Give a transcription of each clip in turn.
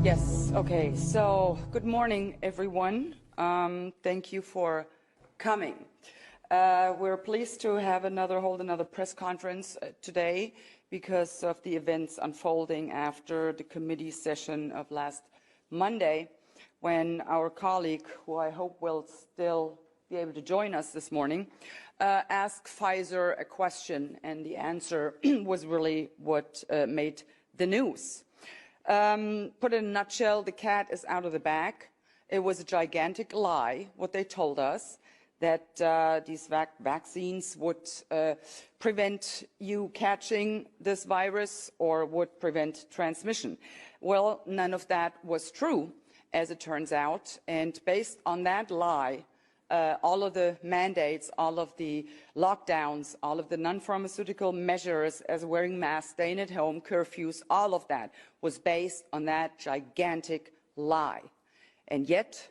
Yes, okay. So, good morning, everyone. Thank you for coming. We're pleased to hold another press conference today because of the events unfolding after the committee session of last Monday, when our colleague, who I hope will still be able to join us this morning, asked Pfizer a question, and the answer was really what made the news. Put in a nutshell, the cat is out of the bag. It was a gigantic lie, what they told us, that these vaccines would prevent you catching this virus or would prevent transmission. Well, none of that was true, as it turns out. And based on that lie, all of the mandates, all of the lockdowns, all of the non-pharmaceutical measures as wearing masks, staying at home, curfews, all of that was based on that gigantic lie. And yet,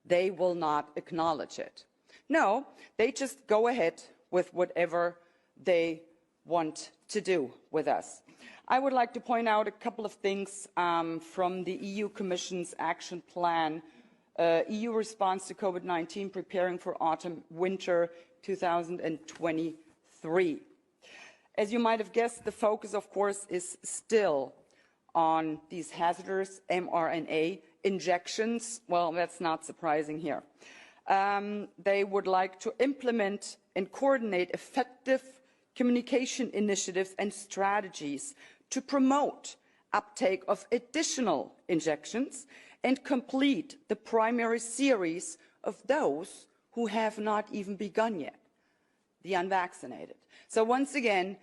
they will not acknowledge it. No, they just go ahead with whatever they want to do with us. I would like to point out a couple of things from the EU Commission's action plan, EU response to COVID-19, preparing for autumn-winter 2023. As you might have guessed, the focus, of course, is still on these hazardous mRNA injections. Well, that's not surprising here. They would like to implement and coordinate effective communication initiatives and strategies to promote uptake of additional injections and complete the primary series of those who have not even begun yet, the unvaccinated. So once again,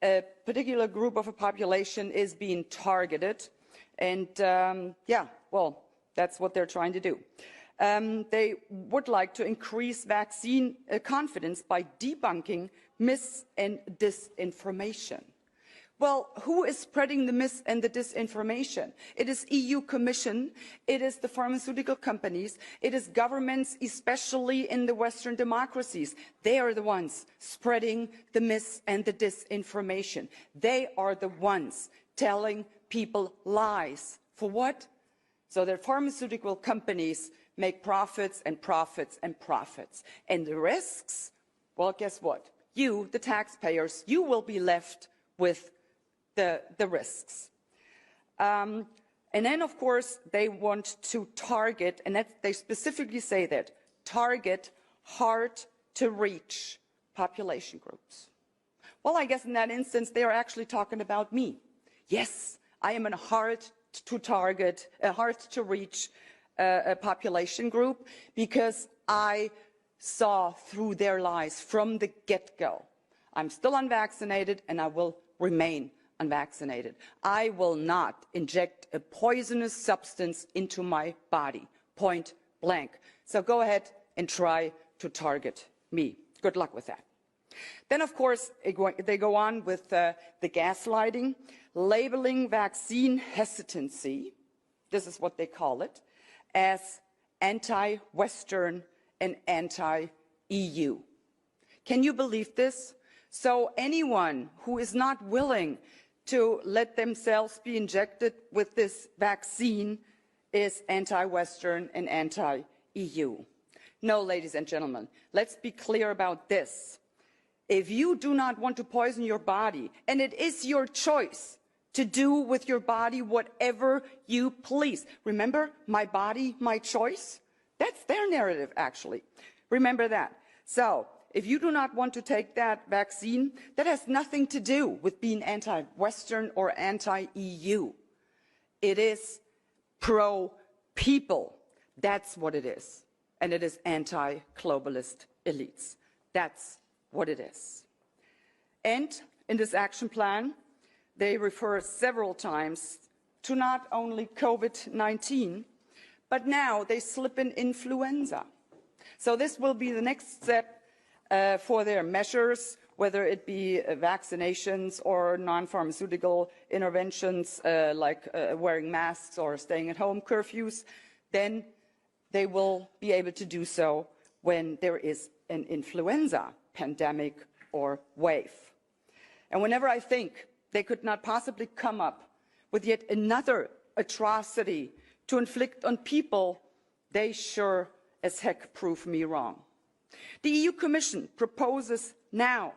a particular group of a population is being targeted, and that's what they're trying to do. They would like to increase vaccine confidence by debunking mis- and disinformation. Well, who is spreading the mis- and the disinformation? It is EU Commission, it is the pharmaceutical companies, it is governments, especially in the Western democracies. They are the ones spreading the mis- and the disinformation. They are the ones telling people lies. For what? So that pharmaceutical companies make profits and profits and profits. And the risks? Well, guess what? You, the taxpayers, you will be left with the risks. And then, of course, they want to target, and they specifically say that, target hard-to-reach population groups. Well, I guess in that instance, they are actually talking about me. Yes, I am a hard-to-target, a hard-to-reach population group, because I saw through their lies from the get-go. I'm still unvaccinated, and I will remain unvaccinated. I will not inject a poisonous substance into my body, point blank. So go ahead and try to target me. Good luck with that. Then, of course, they go on with the gaslighting, labeling vaccine hesitancy, this is what they call it, as anti-Western and anti-EU. Can you believe this? So anyone who is not willing to let themselves be injected with this vaccine is anti-Western and anti-EU. No, ladies and gentlemen, let's be clear about this. If you do not want to poison your body, and it is your choice to do with your body whatever you please. Remember, my body, my choice? That's their narrative, actually. Remember that. So, if you do not want to take that vaccine, that has nothing to do with being anti-Western or anti-EU. It is pro-people. That's what it is. And it is anti-globalist elites. That's what it is. And in this action plan, they refer several times to not only COVID-19, but now they slip in influenza. So this will be the next step for their measures, whether it be vaccinations or non-pharmaceutical interventions like wearing masks or staying at home curfews. Then they will be able to do so when there is an influenza pandemic or wave. And whenever I think they could not possibly come up with yet another atrocity to inflict on people, they sure as heck prove me wrong. The EU Commission proposes now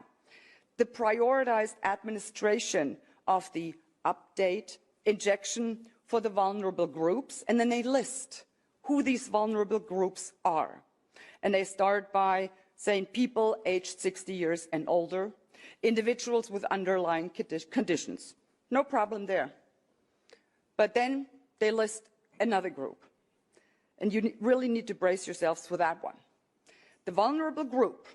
the prioritized administration of the update injection for the vulnerable groups, and then they list who these vulnerable groups are. And they start by saying people aged 60 years and older, individuals with underlying conditions. No problem there. But then they list another group. And you really need to brace yourselves for that one. The vulnerable group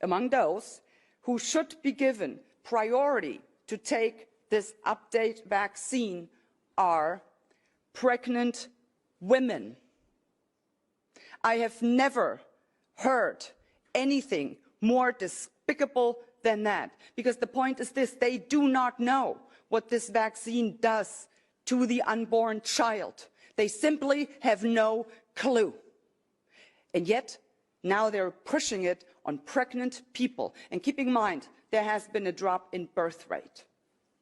among those who should be given priority to take this update vaccine are pregnant women. I have never heard anything more despicable than that, because the point is this: they do not know what this vaccine does to the unborn child. They simply have no clue. And yet, now they're pushing it on pregnant people. And keep in mind, there has been a drop in birth rate.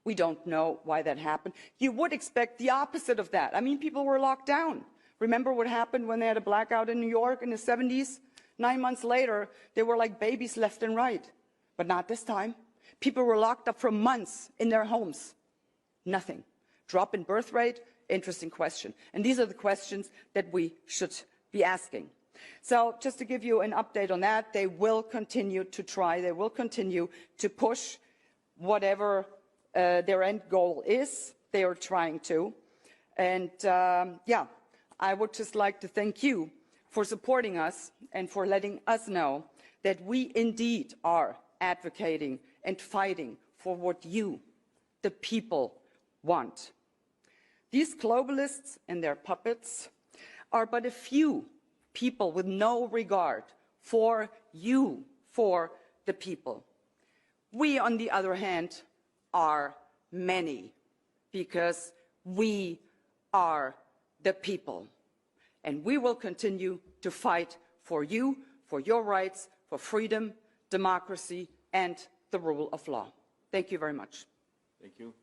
We don't know why that happened. You would expect the opposite of that. I mean, people were locked down. Remember what happened when they had a blackout in New York in the 70s? 9 months later, they were like babies left and right. But not this time. People were locked up for months in their homes. Nothing. Drop in birth rate? Interesting question. And these are the questions that we should be asking. So just to give you an update on that, they will continue to try. They will continue to push whatever their end goal is. They are trying to. And yeah, I would just like to thank you for supporting us and for letting us know that we indeed are advocating and fighting for what you, the people, want. These globalists and their puppets are but a few people with no regard for you, for the people. We, on the other hand, are many, because we are the people. And we will continue to fight for you, for your rights, for freedom, democracy, and the rule of law. Thank you very much. Thank you.